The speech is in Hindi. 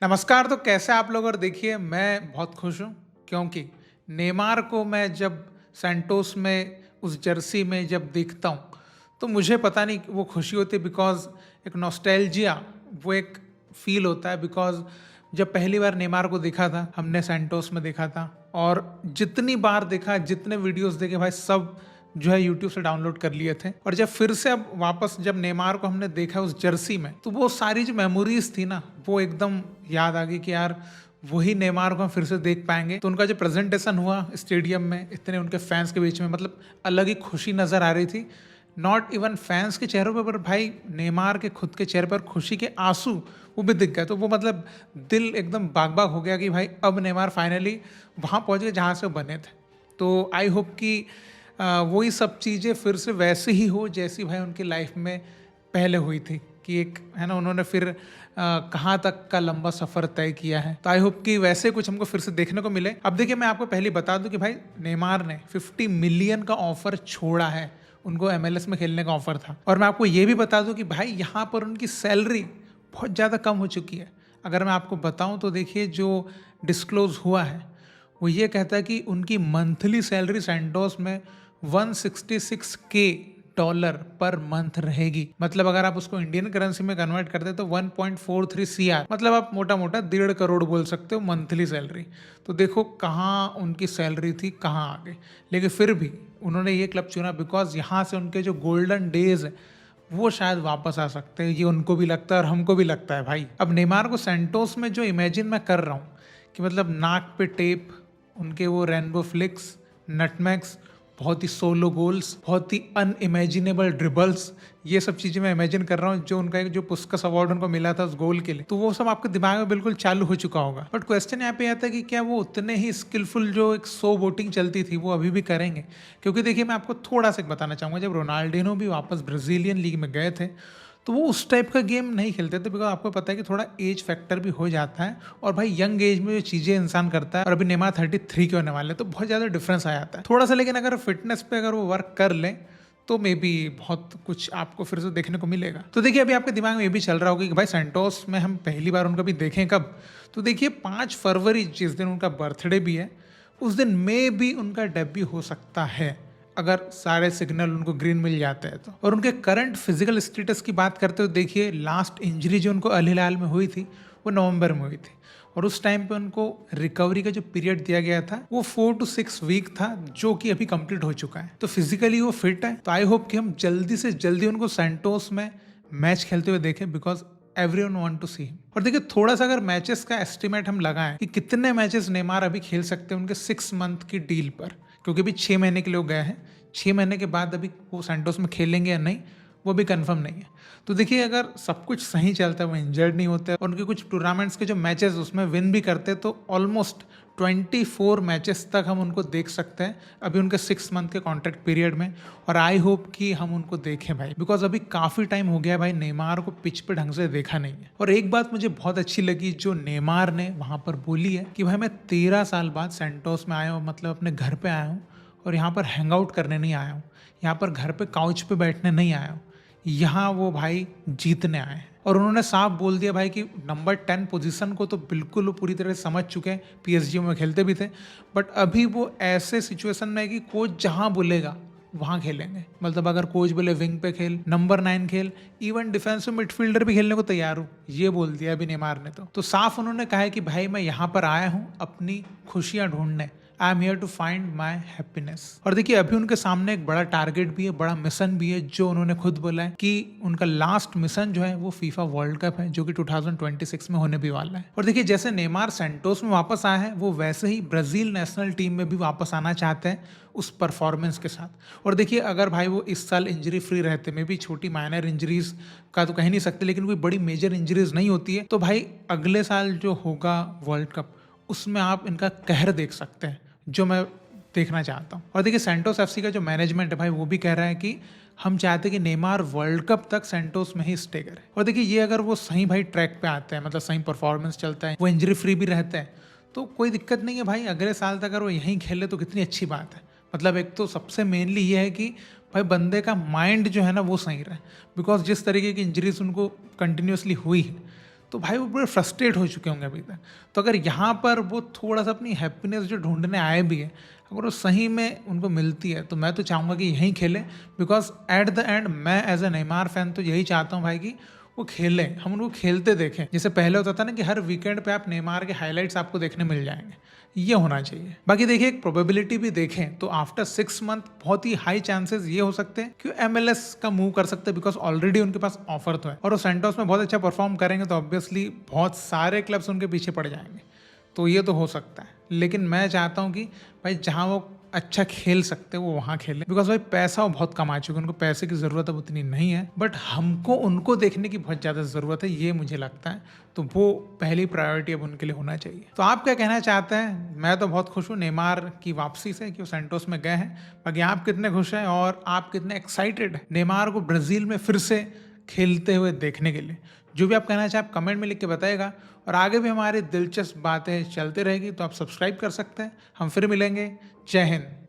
नमस्कार। तो कैसे आप लोग? और देखिए, मैं बहुत खुश हूँ क्योंकि नेमार को मैं जब सैंटोस में उस जर्सी में जब देखता हूँ तो मुझे पता नहीं वो खुशी होती है। बिकॉज एक नॉस्टैल्जिया, वो एक फील होता है। बिकॉज जब पहली बार नेमार को देखा था, हमने सैंटोस में देखा था, और जितनी बार देखा, जितने वीडियोस देखे भाई, सब जो है यूट्यूब से डाउनलोड कर लिए थे। और जब फिर से अब वापस जब नेमार को हमने देखा उस जर्सी में, तो वो सारी जो मेमोरीज थी ना, वो एकदम याद आ गई कि यार वही नेमार को हम फिर से देख पाएंगे। तो उनका जो प्रेजेंटेशन हुआ स्टेडियम में इतने उनके फैंस के बीच में, मतलब अलग ही खुशी नजर आ रही थी। नॉट इवन फैंस के चेहरों पर भाई, नेमार के खुद के चेहरे पर खुशी के आंसू वो भी दिख गए। तो वो मतलब दिल एकदम बाग बाग हो गया कि भाई अब नेमार फाइनली वहाँ पहुँच गए जहाँ से वो बने थे। तो आई होप कि वही सब चीज़ें फिर से वैसे ही हो जैसी भाई उनकी लाइफ में पहले हुई थी। कि एक है ना, उन्होंने फिर कहाँ तक का लंबा सफ़र तय किया है। तो आई होप कि वैसे कुछ हमको फिर से देखने को मिले। अब देखिए, मैं आपको पहले बता दूं कि भाई नेमार ने 50 मिलियन का ऑफर छोड़ा है। उनको MLS में खेलने का ऑफर था। और मैं आपको ये भी बता दूं कि भाई यहाँ पर उनकी सैलरी बहुत ज़्यादा कम हो चुकी है। अगर मैं आपको बताऊं तो देखिए, जो डिस्क्लोज हुआ है वो ये कहता है कि उनकी मंथली सैलरी सैंटोस में 166K डॉलर पर मंथ रहेगी। मतलब अगर आप उसको इंडियन करेंसी में कन्वर्ट करते तो 1.43 CR, मतलब आप मोटा मोटा 1.5 करोड़ बोल सकते हो मंथली सैलरी। तो देखो कहाँ उनकी सैलरी थी, कहाँ आ गई। लेकिन फिर भी उन्होंने ये क्लब चुना बिकॉज यहाँ से उनके जो गोल्डन डेज है वो शायद वापस आ सकते हैं। ये उनको भी लगता है और हमको भी लगता है भाई। अब नेमार को सैंटोस में जो इमेजिन मैं कर रहा हूँ कि मतलब नाक पे टेप, उनके वो रेनबो फ्लिक्स, नटमैक्स, बहुत ही सोलो गोल्स, बहुत ही अनइमेजिनेबल ड्रिबल्स, ये सब चीज़ें मैं इमेजिन कर रहा हूँ। जो उनका एक जो पुस्कस अवार्ड उनको मिला था उस गोल के लिए, तो वो सब आपके दिमाग में बिल्कुल चालू हो चुका होगा। बट क्वेश्चन यहाँ पे आता है कि क्या वो उतने ही स्किलफुल जो एक सो वोटिंग चलती थी वो अभी भी करेंगे? क्योंकि देखिए, मैं आपको थोड़ा सा बताना चाहूँगा, जब रोनाल्डिनो भी वापस ब्राज़ीलियन लीग में गए थे तो वो उस टाइप का गेम नहीं खेलते थे। बिकॉज आपको पता है कि थोड़ा एज फैक्टर भी हो जाता है। और भाई यंग एज में जो चीज़ें इंसान करता है, और अभी नेमार 33 के होने वाले, तो बहुत ज़्यादा डिफरेंस आ जाता है थोड़ा सा। लेकिन अगर फिटनेस पे अगर वो वर्क कर लें तो मे बी बहुत कुछ आपको फिर से देखने को मिलेगा। तो देखिए, अभी आपके दिमाग में ये भी चल रहा होगा कि भाई सैंटोस में हम पहली बार उनका भी देखें कब। तो देखिए, 5 फरवरी, जिस दिन उनका बर्थडे भी है, उस दिन मे भी उनका डेब्यू हो सकता है, अगर सारे सिग्नल उनको ग्रीन मिल जाते हैं तो। और उनके करंट फिजिकल स्टेटस की बात करते हो, देखिए लास्ट इंजरी जो उनको अल हिलाल में हुई थी वो नवंबर में हुई थी। और उस टाइम पे उनको रिकवरी का जो पीरियड दिया गया था वो 4 to 6 वीक था, जो कि अभी कंप्लीट हो चुका है। तो फिजिकली वो फिट है। तो आई होप कि हम जल्दी से जल्दी उनको सैंटोस में मैच खेलते हुए देखें, because everyone want to see him. और देखिए, थोड़ा सा अगर मैचेस का एस्टिमेट हम लगाएं कि कितने मैचेस नेमार अभी खेल सकते हैं उनके 6 मंथ की डील पर, क्योंकि अभी 6 महीने के लिए गए हैं। 6 महीने के बाद अभी वो सैंटोस में खेलेंगे या नहीं वो भी कंफर्म नहीं है। तो देखिए, अगर सब कुछ सही चलता है, वो इंजर्ड नहीं होते और उनके कुछ टूर्नामेंट्स के जो मैचेस उसमें विन भी करते, तो ऑलमोस्ट 24 मैचेस तक हम उनको देख सकते हैं अभी उनके 6 मंथ के कॉन्ट्रैक्ट पीरियड में। और आई होप कि हम उनको देखें भाई, बिकॉज अभी काफ़ी टाइम हो गया भाई नेमार को पिच पे ढंग से देखा नहीं है। और एक बात मुझे बहुत अच्छी लगी जो नेमार ने वहाँ पर बोली है कि भाई मैं 13 साल बाद सैंटोस में आया हूँ, मतलब अपने घर पे आया हूँ, और यहाँ पर हैंग आउट करने नहीं आया हूँ, यहाँ पर घर पे काउच पे बैठने नहीं आया हूँ, यहाँ वो भाई जीतने आए हैं। और उन्होंने साफ बोल दिया भाई कि नंबर 10 पोजीशन को तो बिल्कुल वो पूरी तरह से समझ चुके हैं। PSG में खेलते भी थे, बट अभी वो ऐसे सिचुएशन में है कि कोच जहाँ बोलेगा वहाँ खेलेंगे। मतलब अगर कोच बोले विंग पे खेल, नंबर 9 खेल, इवन डिफेंसिव मिडफील्डर भी खेलने को तैयार हूँ, ये बोल दिया अभी नेमार ने। तो साफ उन्होंने कहा है कि भाई मैं यहाँ पर आया हूँ अपनी खुशियाँ ढूंढने, I am here to find my happiness. और देखिए, अभी उनके सामने एक बड़ा टारगेट भी है, बड़ा मिशन भी है, जो उन्होंने खुद बोला है कि उनका लास्ट मिशन जो है वो फीफा वर्ल्ड कप है, जो कि 2026 में होने भी वाला है। और देखिए, जैसे नेमार सैंटोस में वापस आया है, वो वैसे ही ब्राजील नेशनल टीम में भी वापस आना चाहते हैं उस परफॉर्मेंस के साथ। और देखिए, अगर भाई वो इस साल इंजरी फ्री रहते, में भी छोटी माइनर इंजरीज का तो कह नहीं सकते, लेकिन कोई बड़ी मेजर इंजरीज नहीं होती है, तो भाई अगले साल जो होगा वर्ल्ड कप, उसमें आप इनका कहर देख सकते हैं, जो मैं देखना चाहता हूँ। और देखिए, सैंटोस FC का जो मैनेजमेंट है भाई, वो भी कह रहा है कि हम चाहते हैं कि नेमार वर्ल्ड कप तक सैंटोस में ही स्टे करे। और देखिए, ये अगर वो सही भाई ट्रैक पे आते हैं, मतलब सही परफॉर्मेंस चलता है, वो इंजरी फ्री भी रहते हैं, तो कोई दिक्कत नहीं है भाई। अगले साल तक अगर वो यहीं खेले तो कितनी अच्छी बात है। मतलब एक तो सबसे मेनली ये है कि भाई बंदे का माइंड जो है ना वो सही रहे, बिकॉज जिस तरीके की इंजरीज उनको कंटिन्यूसली हुई है, तो भाई वो बड़े फ्रस्ट्रेट हो चुके होंगे अभी तक। तो अगर यहाँ पर वो थोड़ा-सा अपनी हैप्पीनेस जो ढूँढने आए भी हैं, अगर वो सही में उनको मिलती है, तो मैं तो चाहूँगा कि यहीं खेलें, बिकॉज़ एट द एंड मैं एज़ अ नेमार फैन तो यही चाहता हूँ भाई कि वो खेलें, हम उनको खेलते देखें। जैसे पहले होता था ना कि हर वीकेंड पे आप नेमार के हाइलाइट्स आपको देखने मिल जाएँगे, ये होना चाहिए। बाकी देखिए एक प्रोबेबिलिटी भी देखें तो आफ्टर 6 मंथ बहुत ही हाई चांसेस ये हो सकते हैं कि MLS का मूव कर सकते हैं, बिकॉज़ ऑलरेडी उनके पास ऑफर तो है और वो सैंटोस में बहुत अच्छा परफॉर्म करेंगे तो ऑब्वियसली बहुत सारे क्लब्स उनके पीछे पड़ जाएँगे। तो ये तो हो सकता है। लेकिन मैं चाहता हूँ कि भाई जहाँ वो अच्छा खेल सकते हैं वो वहाँ खेलें, बिकॉज़ भाई पैसा वो बहुत कमा चुके हैं, उनको पैसे की ज़रूरत अब उतनी नहीं है, बट हमको उनको देखने की बहुत ज़्यादा ज़रूरत है, ये मुझे लगता है। तो वो पहली प्रायोरिटी अब उनके लिए होना चाहिए। तो आप क्या कहना चाहते हैं? मैं तो बहुत खुश हूँ नेमार की वापसी से कि वो सैंटोस में गए हैं। बाकी आप कितने खुश हैं और आप कितने एक्साइटेड हैं नेमार को ब्राज़ील में फिर से खेलते हुए देखने के लिए? जो भी आप कहना चाहें आप कमेंट में लिख के बताइएगा और आगे भी हमारी दिलचस्प बातें चलती रहेगी, तो आप सब्सक्राइब कर सकते हैं। हम फिर मिलेंगे। जय हिंद।